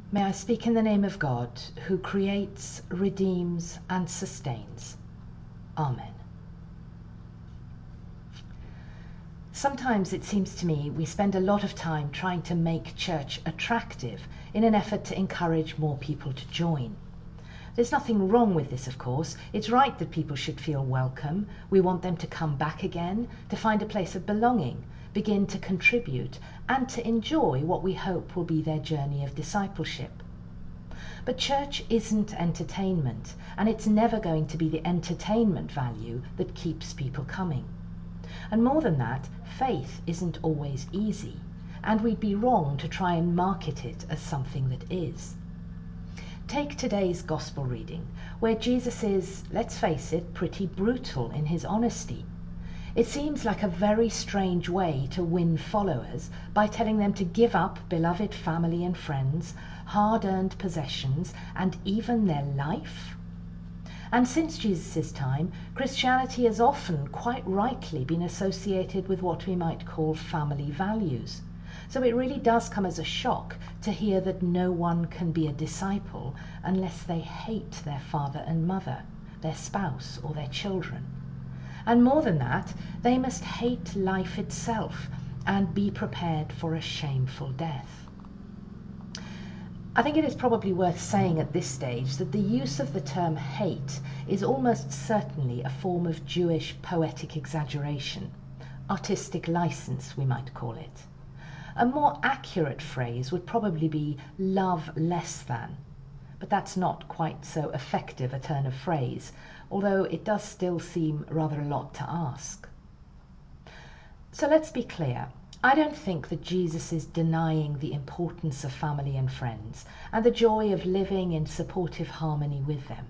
May I speak in the name of God, who creates, redeems, and sustains. Amen. Sometimes it seems to me we spend a lot of time trying to make church attractive in an effort to encourage more people to join. There's nothing wrong with this, of course. It's right that people should feel welcome. We want them to come back again, to find a place of belonging, begin to contribute, and to enjoy what we hope will be their journey of discipleship. But church isn't entertainment, and it's never going to be the entertainment value that keeps people coming. And more than that, faith isn't always easy, and we'd be wrong to try and market it as something that is. Take today's gospel reading, where Jesus is, let's face it, pretty brutal in his honesty. It seems like a very strange way to win followers by telling them to give up beloved family and friends, hard-earned possessions, and even their life. And since Jesus' time, Christianity has often, quite rightly, been associated with what we might call family values. So it really does come as a shock to hear that no one can be a disciple unless they hate their father and mother, their spouse or their children. And more than that, they must hate life itself and be prepared for a shameful death. I think it is probably worth saying at this stage that the use of the term hate is almost certainly a form of Jewish poetic exaggeration, artistic license we might call it. A more accurate phrase would probably be love less than, but that's not quite so effective a turn of phrase, although it does still seem rather a lot to ask. So let's be clear. I don't think that Jesus is denying the importance of family and friends and the joy of living in supportive harmony with them.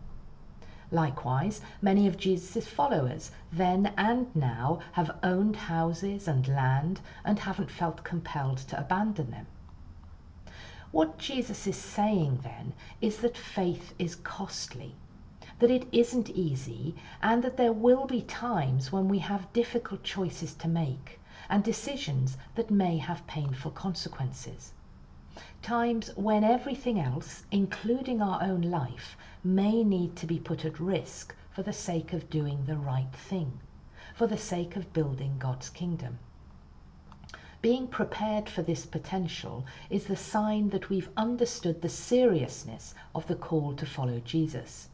Likewise, many of Jesus' followers, then and now, have owned houses and land and haven't felt compelled to abandon them. What Jesus is saying then is that faith is costly, that it isn't easy, and that there will be times when we have difficult choices to make and decisions that may have painful consequences. Times when everything else, including our own life, may need to be put at risk for the sake of doing the right thing, for the sake of building God's kingdom. Being prepared for this potential is the sign that we've understood the seriousness of the call to follow Jesus.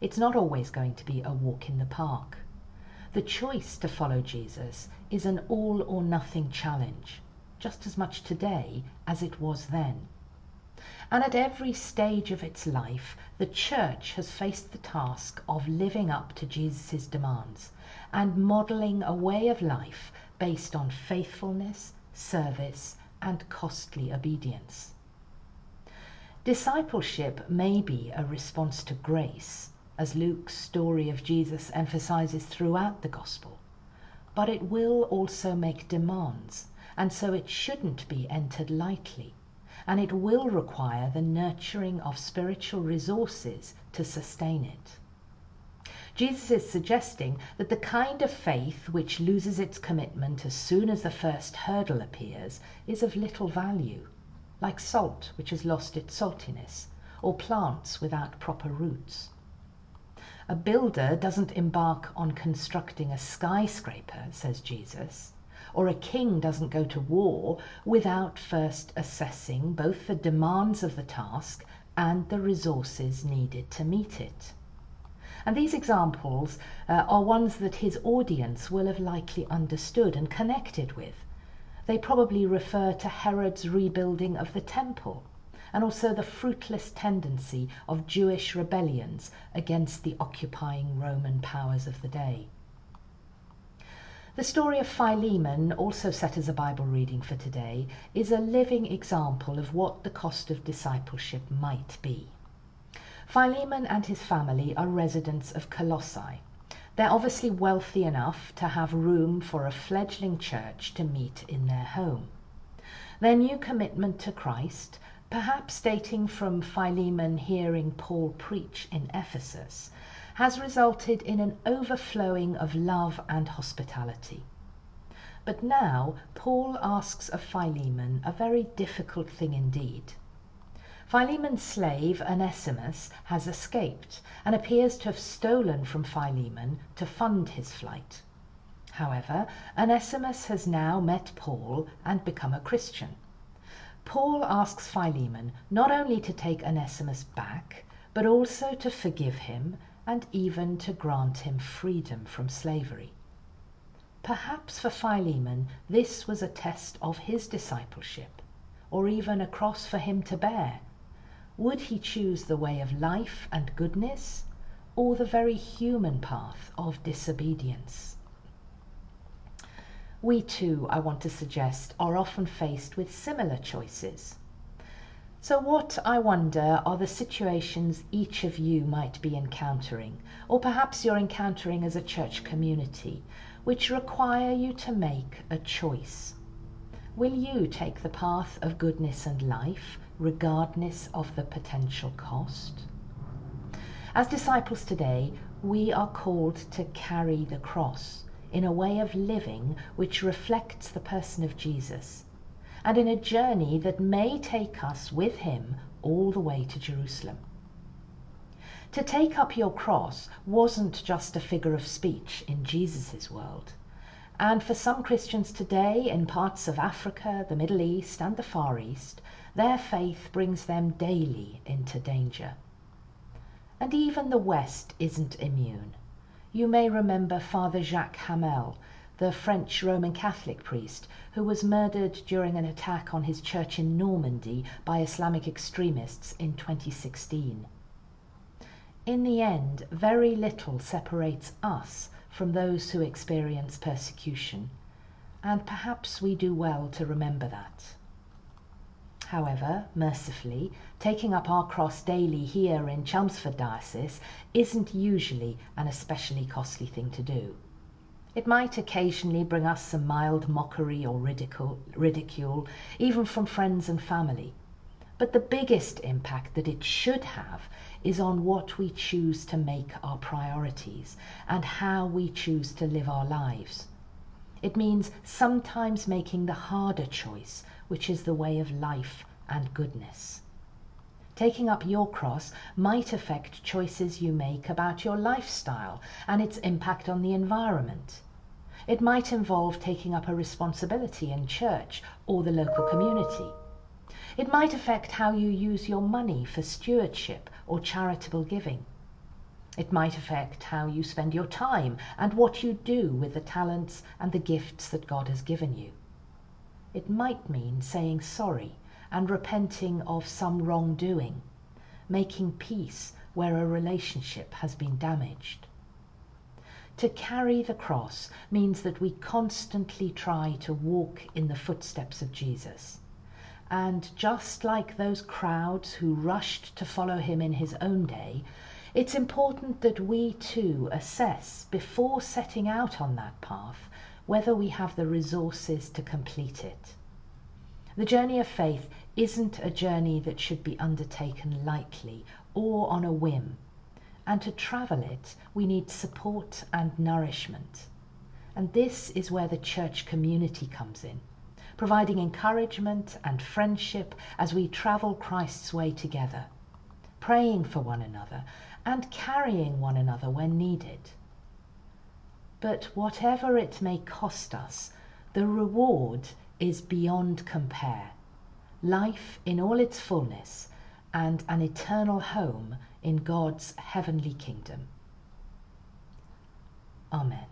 It's not always going to be a walk in the park. The choice to follow Jesus is an all or nothing challenge, just as much today as it was then. And at every stage of its life, the church has faced the task of living up to Jesus' demands and modelling a way of life based on faithfulness, service, and costly obedience. Discipleship may be a response to grace, as Luke's story of Jesus emphasizes throughout the Gospel, but it will also make demands, and so it shouldn't be entered lightly, and it will require the nurturing of spiritual resources to sustain it. Jesus is suggesting that the kind of faith which loses its commitment as soon as the first hurdle appears is of little value, like salt which has lost its saltiness, or plants without proper roots. A builder doesn't embark on constructing a skyscraper, says Jesus, or a king doesn't go to war without first assessing both the demands of the task and the resources needed to meet it. And these examples are ones that his audience will have likely understood and connected with. They probably refer to Herod's rebuilding of the temple, and also the fruitless tendency of Jewish rebellions against the occupying Roman powers of the day. The story of Philemon, also set as a Bible reading for today, is a living example of what the cost of discipleship might be. Philemon and his family are residents of Colossae. They're obviously wealthy enough to have room for a fledgling church to meet in their home. Their new commitment to Christ, perhaps dating from Philemon hearing Paul preach in Ephesus, has resulted in an overflowing of love and hospitality. But now Paul asks of Philemon a very difficult thing indeed. Philemon's slave Onesimus has escaped and appears to have stolen from Philemon to fund his flight. However, Onesimus has now met Paul and become a Christian. Paul asks Philemon not only to take Onesimus back, but also to forgive him and even to grant him freedom from slavery. Perhaps for Philemon this was a test of his discipleship, or even a cross for him to bear. Would he choose the way of life and goodness, or the very human path of disobedience? We too, I want to suggest, are often faced with similar choices. So what, I wonder, are the situations each of you might be encountering, or perhaps you're encountering as a church community, which require you to make a choice? Will you take the path of goodness and life, regardless of the potential cost? As disciples today, we are called to carry the cross in a way of living which reflects the person of Jesus, and in a journey that may take us with him all the way to Jerusalem. To take up your cross wasn't just a figure of speech in Jesus' world, and for some Christians today in parts of Africa, the Middle East and the Far East, their faith brings them daily into danger. And even the West isn't immune. You may remember Father Jacques Hamel, the French Roman Catholic priest who was murdered during an attack on his church in Normandy by Islamic extremists in 2016. In the end, very little separates us from those who experience persecution, and perhaps we do well to remember that. However, mercifully, taking up our cross daily here in Chelmsford Diocese isn't usually an especially costly thing to do. It might occasionally bring us some mild mockery or ridicule, even from friends and family. But the biggest impact that it should have is on what we choose to make our priorities and how we choose to live our lives. It means sometimes making the harder choice, which is the way of life and goodness. Taking up your cross might affect choices you make about your lifestyle and its impact on the environment. It might involve taking up a responsibility in church or the local community. It might affect how you use your money for stewardship or charitable giving. It might affect how you spend your time and what you do with the talents and the gifts that God has given you. It might mean saying sorry and repenting of some wrongdoing, making peace where a relationship has been damaged. To carry the cross means that we constantly try to walk in the footsteps of Jesus. And just like those crowds who rushed to follow him in his own day, it's important that we too assess before setting out on that path whether we have the resources to complete it. The journey of faith isn't a journey that should be undertaken lightly or on a whim, and to travel it we need support and nourishment. And this is where the church community comes in, providing encouragement and friendship as we travel Christ's way together, praying for one another and carrying one another when needed. But whatever it may cost us, the reward is beyond compare, life in all its fullness and an eternal home in God's heavenly kingdom. Amen.